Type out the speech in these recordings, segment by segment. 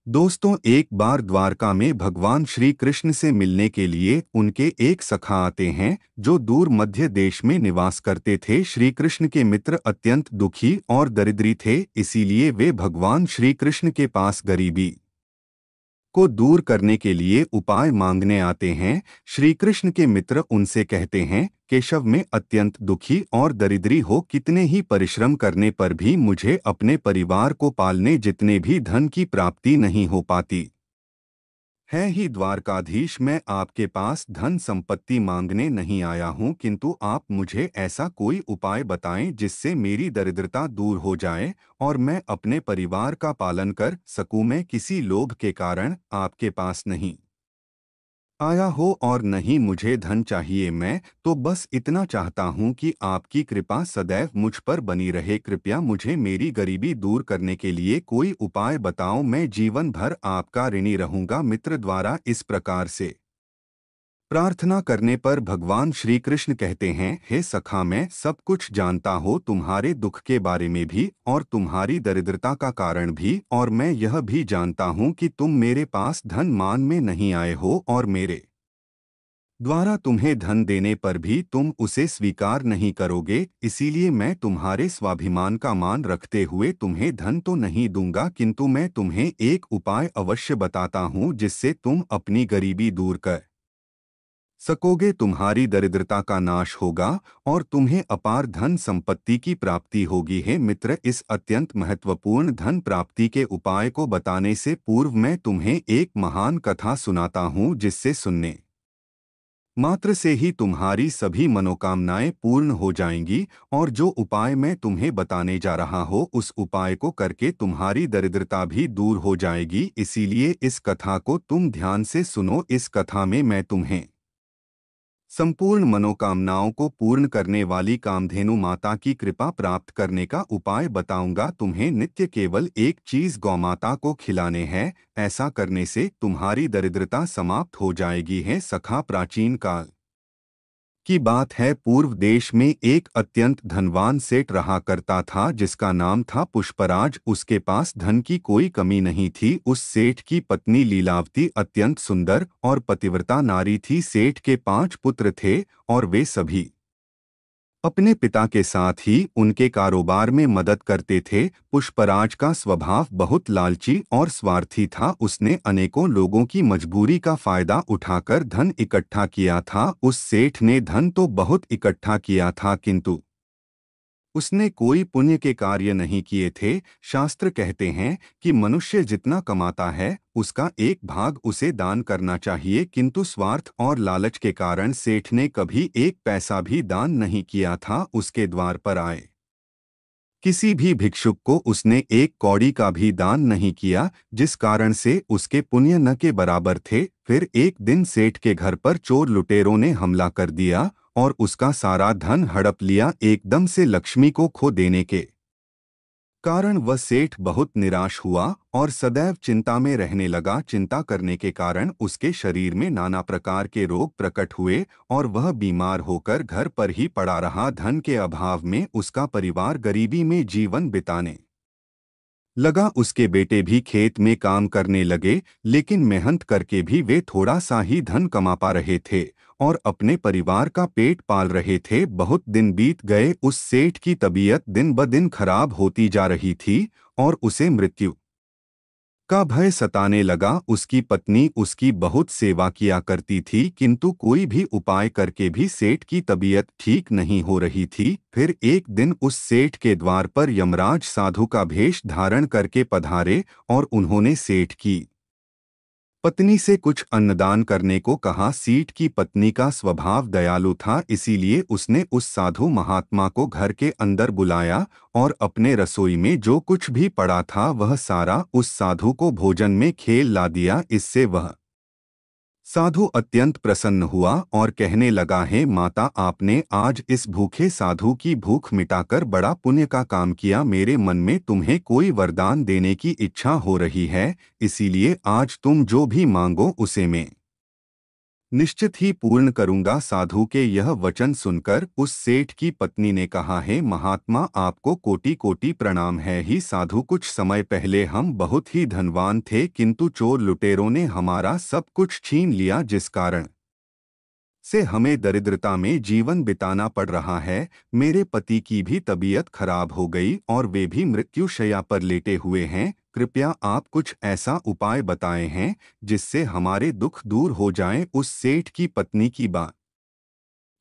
दोस्तों, एक बार द्वारका में भगवान श्री कृष्ण से मिलने के लिए उनके एक सखा आते हैं जो दूर मध्य देश में निवास करते थे। श्री कृष्ण के मित्र अत्यंत दुखी और दरिद्री थे, इसीलिए वे भगवान श्री कृष्ण के पास गरीबी को दूर करने के लिए उपाय मांगने आते हैं। श्री कृष्ण के मित्र उनसे कहते हैं, केशव में अत्यंत दुखी और दरिद्री हो, कितने ही परिश्रम करने पर भी मुझे अपने परिवार को पालने जितने भी धन की प्राप्ति नहीं हो पाती है। ही द्वारकाधीश, मैं आपके पास धन संपत्ति मांगने नहीं आया हूँ, किंतु आप मुझे ऐसा कोई उपाय बताएं जिससे मेरी दरिद्रता दूर हो जाए और मैं अपने परिवार का पालन कर सकूं। मैं किसी लोभ के कारण आपके पास नहीं आया हो और नहीं मुझे धन चाहिए। मैं तो बस इतना चाहता हूँ कि आपकी कृपा सदैव मुझ पर बनी रहे। कृपया मुझे मेरी गरीबी दूर करने के लिए कोई उपाय बताओ, मैं जीवन भर आपका ऋणी रहूंगा। मित्र द्वारा इस प्रकार से प्रार्थना करने पर भगवान श्री कृष्ण कहते हैं, हे सखा, मैं सब कुछ जानता हूँ, तुम्हारे दुख के बारे में भी और तुम्हारी दरिद्रता का कारण भी, और मैं यह भी जानता हूँ कि तुम मेरे पास धन मान में नहीं आए हो और मेरे द्वारा तुम्हें धन देने पर भी तुम उसे स्वीकार नहीं करोगे। इसीलिए मैं तुम्हारे स्वाभिमान का मान रखते हुए तुम्हें धन तो नहीं दूंगा, किंतु मैं तुम्हें एक उपाय अवश्य बताता हूँ जिससे तुम अपनी गरीबी दूर कर सकोगे, तुम्हारी दरिद्रता का नाश होगा और तुम्हें अपार धन संपत्ति की प्राप्ति होगी। है मित्र, इस अत्यंत महत्वपूर्ण धन प्राप्ति के उपाय को बताने से पूर्व मैं तुम्हें एक महान कथा सुनाता हूँ जिससे सुनने मात्र से ही तुम्हारी सभी मनोकामनाएं पूर्ण हो जाएंगी। और जो उपाय मैं तुम्हें बताने जा रहा हूँ उस उपाय को करके तुम्हारी दरिद्रता भी दूर हो जाएगी। इसीलिए इस कथा को तुम ध्यान से सुनो। इस कथा में मैं तुम्हें संपूर्ण मनोकामनाओं को पूर्ण करने वाली कामधेनु माता की कृपा प्राप्त करने का उपाय बताऊंगा। तुम्हें नित्य केवल एक चीज गौमाता को खिलाने हैं। ऐसा करने से तुम्हारी दरिद्रता समाप्त हो जाएगी। है सखा, प्राचीन काल की बात है। पूर्व देश में एक अत्यंत धनवान सेठ रहा करता था जिसका नाम था पुष्पराज। उसके पास धन की कोई कमी नहीं थी। उस सेठ की पत्नी लीलावती अत्यंत सुंदर और पतिव्रता नारी थी। सेठ के 5 पुत्र थे और वे सभी अपने पिता के साथ ही उनके कारोबार में मदद करते थे। पुष्पराज का स्वभाव बहुत लालची और स्वार्थी था। उसने अनेकों लोगों की मजबूरी का फायदा उठाकर धन इकट्ठा किया था। उस सेठ ने धन तो बहुत इकट्ठा किया था, किंतु उसने कोई पुण्य के कार्य नहीं किए थे। शास्त्र कहते हैं कि मनुष्य जितना कमाता है उसका एक भाग उसे दान करना चाहिए, किंतु स्वार्थ और लालच के कारण सेठ ने कभी एक पैसा भी दान नहीं किया था। उसके द्वार पर आए किसी भी भिक्षुक को उसने एक कौड़ी का भी दान नहीं किया, जिस कारण से उसके पुण्य न के बराबर थे। फिर एक दिन सेठ के घर पर चोर लुटेरों ने हमला कर दिया और उसका सारा धन हड़प लिया। एकदम से लक्ष्मी को खो देने के कारण वह सेठ बहुत निराश हुआ और सदैव चिंता में रहने लगा। चिंता करने के कारण उसके शरीर में नाना प्रकार के रोग प्रकट हुए और वह बीमार होकर घर पर ही पड़ा रहा। धन के अभाव में उसका परिवार गरीबी में जीवन बिताने लगा। उसके बेटे भी खेत में काम करने लगे, लेकिन मेहनत करके भी वे थोड़ा सा ही धन कमा पा रहे थे और अपने परिवार का पेट पाल रहे थे। बहुत दिन बीत गए। उस सेठ की तबीयत दिन ब दिन खराब होती जा रही थी और उसे मृत्यु का भय सताने लगा। उसकी पत्नी उसकी बहुत सेवा किया करती थी, किंतु कोई भी उपाय करके भी सेठ की तबीयत ठीक नहीं हो रही थी। फिर एक दिन उस सेठ के द्वार पर यमराज साधु का भेष धारण करके पधारे और उन्होंने सेठ की पत्नी से कुछ अन्नदान करने को कहा। सेठ की पत्नी का स्वभाव दयालु था, इसीलिए उसने उस साधु महात्मा को घर के अंदर बुलाया और अपने रसोई में जो कुछ भी पड़ा था वह सारा उस साधु को भोजन में खेल ला दिया। इससे वह साधु अत्यंत प्रसन्न हुआ और कहने लगा, है माता, आपने आज इस भूखे साधु की भूख मिटाकर बड़ा पुण्य का काम किया। मेरे मन में तुम्हें कोई वरदान देने की इच्छा हो रही है, इसीलिए आज तुम जो भी मांगो उसे मैं निश्चित ही पूर्ण करूंगा। साधु के यह वचन सुनकर उस सेठ की पत्नी ने कहा, है महात्मा, आपको कोटि कोटि प्रणाम है। ही साधु, कुछ समय पहले हम बहुत ही धनवान थे, किंतु चोर लुटेरों ने हमारा सब कुछ छीन लिया, जिस कारण से हमें दरिद्रता में जीवन बिताना पड़ रहा है। मेरे पति की भी तबीयत खराब हो गई और वे भी मृत्युशैया पर लेटे हुए हैं। कृपया आप कुछ ऐसा उपाय बताएं हैं जिससे हमारे दुख दूर हो जाएं। उस सेठ की पत्नी की बात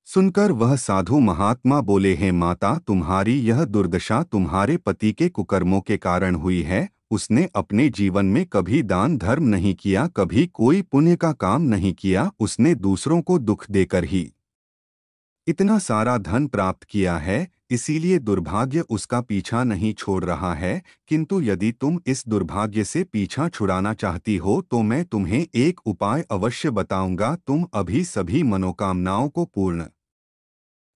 सुनकर वह साधु महात्मा बोले, हैं माता, तुम्हारी यह दुर्दशा तुम्हारे पति के कुकर्मों के कारण हुई है। उसने अपने जीवन में कभी दान धर्म नहीं किया, कभी कोई पुण्य का काम नहीं किया। उसने दूसरों को दुख देकर ही इतना सारा धन प्राप्त किया है, इसीलिए दुर्भाग्य उसका पीछा नहीं छोड़ रहा है। किंतु यदि तुम इस दुर्भाग्य से पीछा छुड़ाना चाहती हो तो मैं तुम्हें एक उपाय अवश्य बताऊंगा। तुम अभी सभी मनोकामनाओं को पूर्ण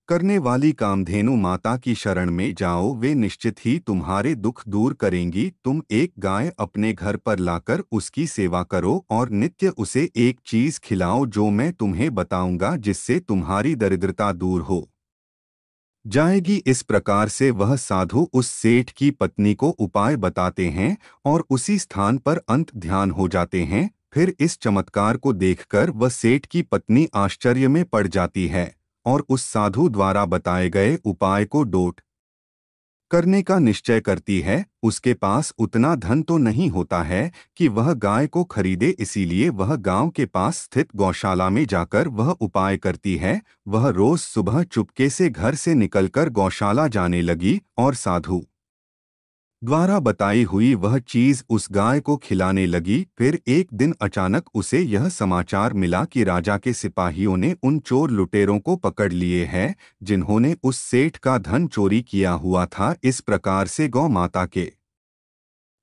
करने वाली कामधेनु माता की शरण में जाओ, वे निश्चित ही तुम्हारे दुख दूर करेंगी। तुम एक गाय अपने घर पर लाकर उसकी सेवा करो और नित्य उसे एक चीज खिलाओ जो मैं तुम्हें बताऊंगा, जिससे तुम्हारी दरिद्रता दूर हो जाएगी। इस प्रकार से वह साधु उस सेठ की पत्नी को उपाय बताते हैं और उसी स्थान पर अंत ध्यान हो जाते हैं। फिर इस चमत्कार को देखकर वह सेठ की पत्नी आश्चर्य में पड़ जाती है और उस साधु द्वारा बताए गए उपाय को डोट करने का निश्चय करती है। उसके पास उतना धन तो नहीं होता है कि वह गाय को खरीदे, इसीलिए वह गांव के पास स्थित गौशाला में जाकर वह उपाय करती है। वह रोज सुबह चुपके से घर से निकलकर गौशाला जाने लगी और साधु द्वारा बताई हुई वह चीज उस गाय को खिलाने लगी। फिर एक दिन अचानक उसे यह समाचार मिला कि राजा के सिपाहियों ने उन चोर लुटेरों को पकड़ लिए हैं जिन्होंने उस सेठ का धन चोरी किया हुआ था। इस प्रकार से गौ माता के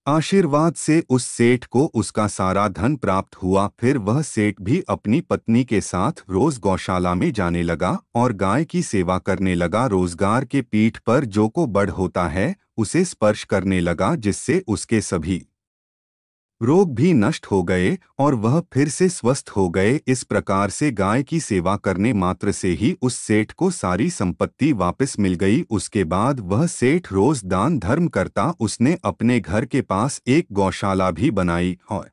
आशीर्वाद से उस सेठ को उसका सारा धन प्राप्त हुआ। फिर वह सेठ भी अपनी पत्नी के साथ रोज गौशाला में जाने लगा और गाय की सेवा करने लगा। रोजगार के पीठ पर जो को बढ़ होता है उसे स्पर्श करने लगा, जिससे उसके सभी रोग भी नष्ट हो गए और वह फिर से स्वस्थ हो गए। इस प्रकार से गाय की सेवा करने मात्र से ही उस सेठ को सारी संपत्ति वापस मिल गई। उसके बाद वह सेठ रोज दान धर्म करता। उसने अपने घर के पास एक गौशाला भी बनाई और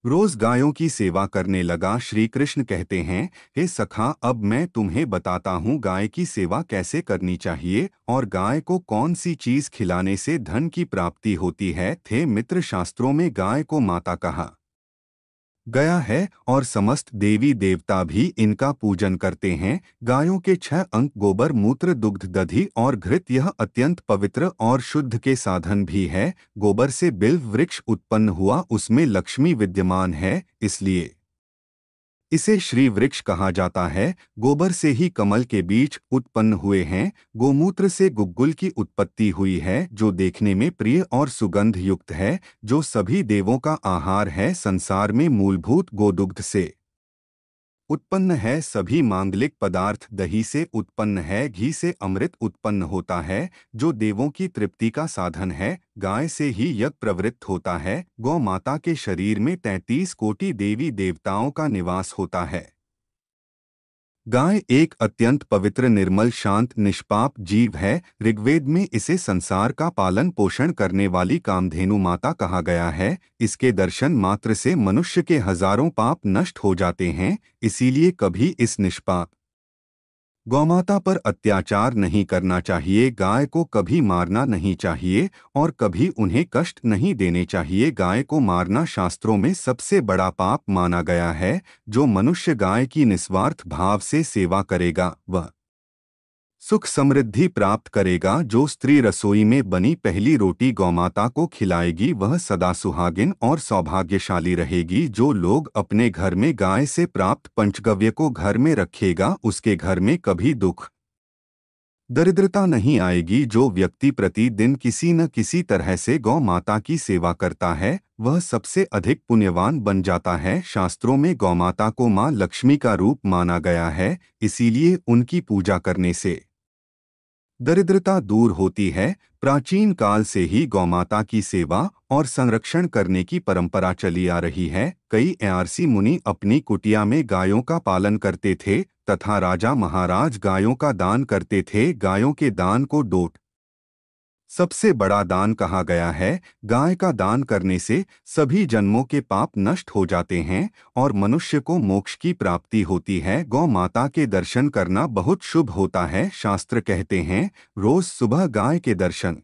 रोज गायों की सेवा करने लगा। श्री कृष्ण कहते हैं, हे सखा, अब मैं तुम्हें बताता हूँ गाय की सेवा कैसे करनी चाहिए और गाय को कौन सी चीज खिलाने से धन की प्राप्ति होती है। थे मित्र, शास्त्रों में गाय को माता कहा गया है और समस्त देवी देवता भी इनका पूजन करते हैं। गायों के 6 अंग गोबर, मूत्र, दुग्ध, दधि और घृत, यह अत्यंत पवित्र और शुद्ध के साधन भी है। गोबर से बिल्व वृक्ष उत्पन्न हुआ, उसमें लक्ष्मी विद्यमान है, इसलिए इसे श्री वृक्ष कहा जाता है। गोबर से ही कमल के बीज उत्पन्न हुए हैं। गोमूत्र से गुग्गुल की उत्पत्ति हुई है जो देखने में प्रिय और सुगंध युक्त है, जो सभी देवों का आहार है। संसार में मूलभूत गोदुग्ध से उत्पन्न है सभी मांगलिक पदार्थ। दही से उत्पन्न है, घी से अमृत उत्पन्न होता है जो देवों की तृप्ति का साधन है। गाय से ही यज्ञ प्रवृत्त होता है। गौ माता के शरीर में 33 कोटि देवी देवताओं का निवास होता है। गाय एक अत्यंत पवित्र, निर्मल, शांत, निष्पाप जीव है। ऋग्वेद में इसे संसार का पालन पोषण करने वाली कामधेनु माता कहा गया है। इसके दर्शन मात्र से मनुष्य के हजारों पाप नष्ट हो जाते हैं। इसीलिए कभी इस निष्पाप गौमाता पर अत्याचार नहीं करना चाहिए। गाय को कभी मारना नहीं चाहिए और कभी उन्हें कष्ट नहीं देने चाहिए। गाय को मारना शास्त्रों में सबसे बड़ा पाप माना गया है। जो मनुष्य गाय की निस्वार्थ भाव से सेवा करेगा वह सुख समृद्धि प्राप्त करेगा। जो स्त्री रसोई में बनी पहली रोटी गौमाता को खिलाएगी वह सदा सुहागिन और सौभाग्यशाली रहेगी। जो लोग अपने घर में गाय से प्राप्त पंचगव्य को घर में रखेगा उसके घर में कभी दुख दरिद्रता नहीं आएगी। जो व्यक्ति प्रतिदिन किसी न किसी तरह से गौ माता की सेवा करता है वह सबसे अधिक पुण्यवान बन जाता है। शास्त्रों में गौमाता को माँ लक्ष्मी का रूप माना गया है, इसीलिए उनकी पूजा करने से दरिद्रता दूर होती है। प्राचीन काल से ही गौमाता की सेवा और संरक्षण करने की परंपरा चली आ रही है। कई आरसी मुनि अपनी कुटिया में गायों का पालन करते थे तथा राजा महाराज गायों का दान करते थे। गायों के दान को डोट सबसे बड़ा दान कहा गया है। गाय का दान करने से सभी जन्मों के पाप नष्ट हो जाते हैं और मनुष्य को मोक्ष की प्राप्ति होती है। गौ माता के दर्शन करना बहुत शुभ होता है। शास्त्र कहते हैं रोज सुबह गाय के दर्शन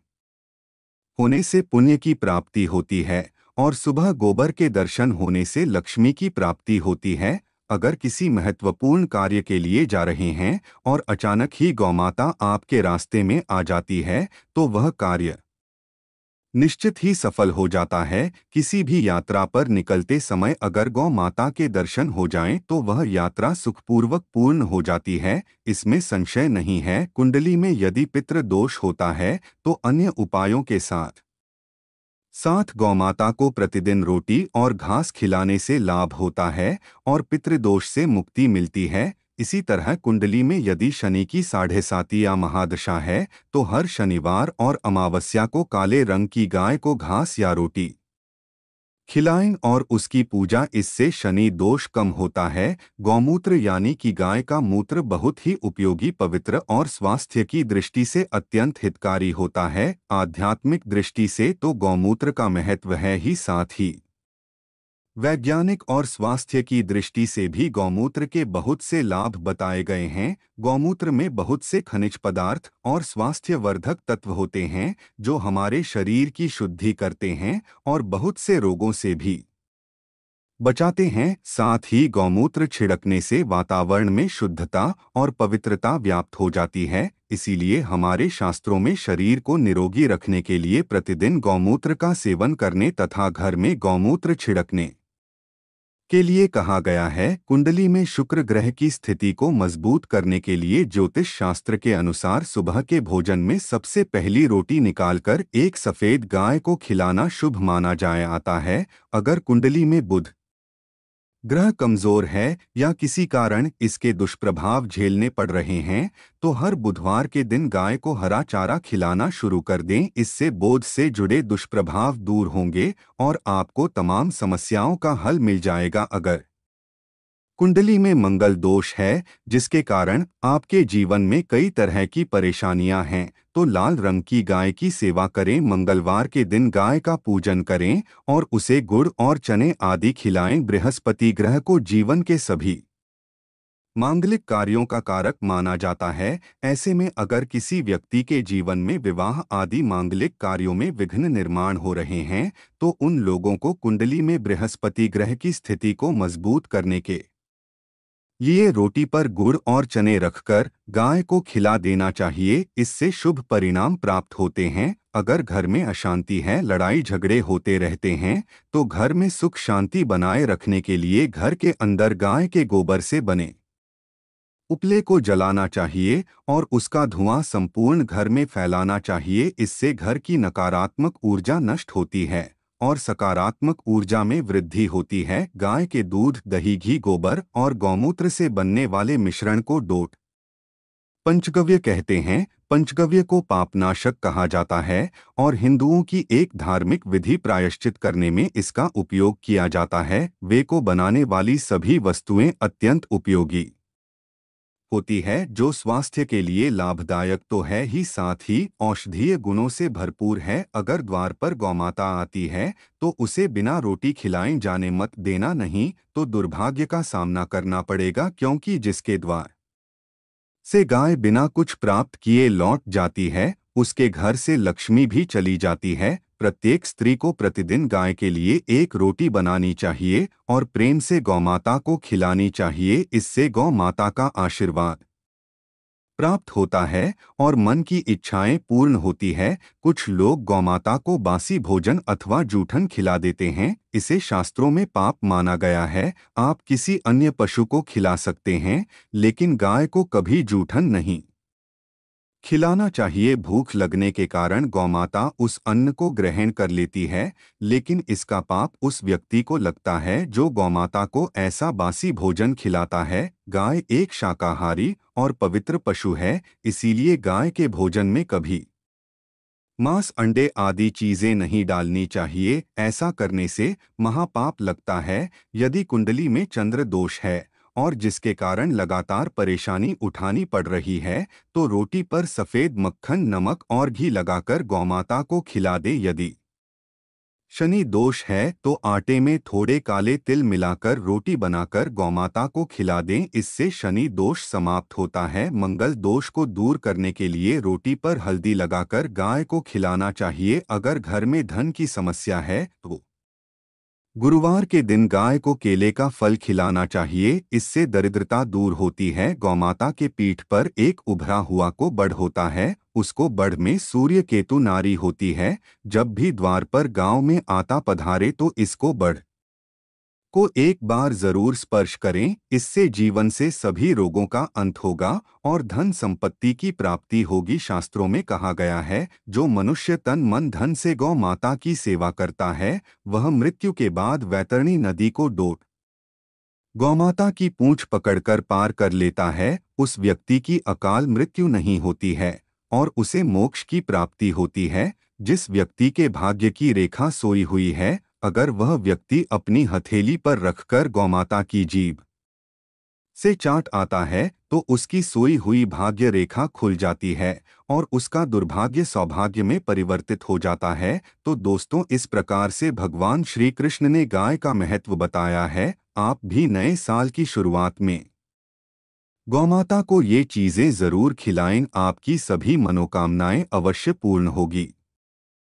होने से पुण्य की प्राप्ति होती है और सुबह गोबर के दर्शन होने से लक्ष्मी की प्राप्ति होती है। अगर किसी महत्वपूर्ण कार्य के लिए जा रहे हैं और अचानक ही गौमाता आपके रास्ते में आ जाती है तो वह कार्य निश्चित ही सफल हो जाता है। किसी भी यात्रा पर निकलते समय अगर गौ माता के दर्शन हो जाएं तो वह यात्रा सुखपूर्वक पूर्ण हो जाती है, इसमें संशय नहीं है। कुंडली में यदि पितृ दोष होता है तो अन्य उपायों के साथ साथ गौमाता को प्रतिदिन रोटी और घास खिलाने से लाभ होता है और पितृदोष से मुक्ति मिलती है। इसी तरह कुंडली में यदि शनि की 7.5 या महादशा है तो हर शनिवार और अमावस्या को काले रंग की गाय को घास या रोटी खिलाएं और उसकी पूजा, इससे शनि दोष कम होता है। गौमूत्र यानी कि गाय का मूत्र बहुत ही उपयोगी, पवित्र और स्वास्थ्य की दृष्टि से अत्यंत हितकारी होता है। आध्यात्मिक दृष्टि से तो गौमूत्र का महत्व है ही, साथ ही वैज्ञानिक और स्वास्थ्य की दृष्टि से भी गौमूत्र के बहुत से लाभ बताए गए हैं। गौमूत्र में बहुत से खनिज पदार्थ और स्वास्थ्यवर्धक तत्व होते हैं जो हमारे शरीर की शुद्धि करते हैं और बहुत से रोगों से भी बचाते हैं। साथ ही गौमूत्र छिड़कने से वातावरण में शुद्धता और पवित्रता व्याप्त हो जाती है। इसीलिए हमारे शास्त्रों में शरीर को निरोगी रखने के लिए प्रतिदिन गौमूत्र का सेवन करने तथा घर में गौमूत्र छिड़कने के लिए कहा गया है। कुंडली में शुक्र ग्रह की स्थिति को मजबूत करने के लिए ज्योतिष शास्त्र के अनुसार सुबह के भोजन में सबसे पहली रोटी निकालकर एक सफेद गाय को खिलाना शुभ माना जाए आता है। अगर कुंडली में बुध ग्रह कमजोर है या किसी कारण इसके दुष्प्रभाव झेलने पड़ रहे हैं तो हर बुधवार के दिन गाय को हरा चारा खिलाना शुरू कर दें। इससे बोझ से जुड़े दुष्प्रभाव दूर होंगे और आपको तमाम समस्याओं का हल मिल जाएगा। अगर कुंडली में मंगल दोष है जिसके कारण आपके जीवन में कई तरह की परेशानियां हैं तो लाल रंग की गाय की सेवा करें। मंगलवार के दिन गाय का पूजन करें और उसे गुड़ और चने आदि खिलाएं। बृहस्पति ग्रह को जीवन के सभी मांगलिक कार्यों का कारक माना जाता है। ऐसे में अगर किसी व्यक्ति के जीवन में विवाह आदि मांगलिक कार्यों में विघ्न निर्माण हो रहे हैं तो उन लोगों को कुंडली में बृहस्पति ग्रह की स्थिति को मजबूत करने के ये रोटी पर गुड़ और चने रखकर गाय को खिला देना चाहिए। इससे शुभ परिणाम प्राप्त होते हैं। अगर घर में अशांति है, लड़ाई झगड़े होते रहते हैं तो घर में सुख शांति बनाए रखने के लिए घर के अंदर गाय के गोबर से बने उपले को जलाना चाहिए और उसका धुआं संपूर्ण घर में फैलाना चाहिए। इससे घर की नकारात्मक ऊर्जा नष्ट होती है और सकारात्मक ऊर्जा में वृद्धि होती है। गाय के दूध, दही, घी, गोबर और गौमूत्र से बनने वाले मिश्रण को डोट पंचगव्य कहते हैं। पंचगव्य को पापनाशक कहा जाता है और हिंदुओं की एक धार्मिक विधि प्रायश्चित करने में इसका उपयोग किया जाता है। वे को बनाने वाली सभी वस्तुएं अत्यंत उपयोगी होती है जो स्वास्थ्य के लिए लाभदायक तो है ही, साथ ही औषधीय गुणों से भरपूर है। अगर द्वार पर गौमाता आती है तो उसे बिना रोटी खिलाए जाने मत देना, नहीं तो दुर्भाग्य का सामना करना पड़ेगा, क्योंकि जिसके द्वार से गाय बिना कुछ प्राप्त किए लौट जाती है उसके घर से लक्ष्मी भी चली जाती है। प्रत्येक स्त्री को प्रतिदिन गाय के लिए एक रोटी बनानी चाहिए और प्रेम से गौमाता को खिलानी चाहिए। इससे गौ माता का आशीर्वाद प्राप्त होता है और मन की इच्छाएं पूर्ण होती है। कुछ लोग गौमाता को बासी भोजन अथवा जूठन खिला देते हैं, इसे शास्त्रों में पाप माना गया है। आप किसी अन्य पशु को खिला सकते हैं लेकिन गाय को कभी जूठन नहीं खिलाना चाहिए। भूख लगने के कारण गौमाता उस अन्न को ग्रहण कर लेती है, लेकिन इसका पाप उस व्यक्ति को लगता है जो गौमाता को ऐसा बासी भोजन खिलाता है। गाय एक शाकाहारी और पवित्र पशु है, इसीलिए गाय के भोजन में कभी मांस, अंडे आदि चीजें नहीं डालनी चाहिए। ऐसा करने से महापाप लगता है। यदि कुंडली में चंद्र दोष है और जिसके कारण लगातार परेशानी उठानी पड़ रही है, तो रोटी पर सफेद मक्खन, नमक और घी लगाकर गौमाता को खिला दे। यदि शनि दोष है तो आटे में थोड़े काले तिल मिलाकर रोटी बनाकर गौमाता को खिला दें, इससे शनि दोष समाप्त होता है। मंगल दोष को दूर करने के लिए रोटी पर हल्दी लगाकर गाय को खिलाना चाहिए। अगर घर में धन की समस्या है तो गुरुवार के दिन गाय को केले का फल खिलाना चाहिए, इससे दरिद्रता दूर होती है। गौमाता के पीठ पर एक उभरा हुआ को बड़ होता है, उसको बड़ में सूर्य केतु नारी होती है। जब भी द्वार पर गांव में आता पधारे तो इसको बड़ को एक बार जरूर स्पर्श करें, इससे जीवन से सभी रोगों का अंत होगा और धन संपत्ति की प्राप्ति होगी। शास्त्रों में कहा गया है, जो मनुष्य तन मन धन से गौ माता की सेवा करता है, वह मृत्यु के बाद वैतरणी नदी को डोब गौमाता की पूंछ पकड़कर पार कर लेता है। उस व्यक्ति की अकाल मृत्यु नहीं होती है और उसे मोक्ष की प्राप्ति होती है। जिस व्यक्ति के भाग्य की रेखा सोई हुई है, अगर वह व्यक्ति अपनी हथेली पर रखकर गौमाता की जीभ से चाट आता है तो उसकी सोई हुई भाग्य रेखा खुल जाती है और उसका दुर्भाग्य सौभाग्य में परिवर्तित हो जाता है। तो दोस्तों, इस प्रकार से भगवान श्री कृष्ण ने गाय का महत्व बताया है। आप भी नए साल की शुरुआत में गौमाता को ये चीजें जरूर खिलाएं, आपकी सभी मनोकामनाएं अवश्य पूर्ण होगी।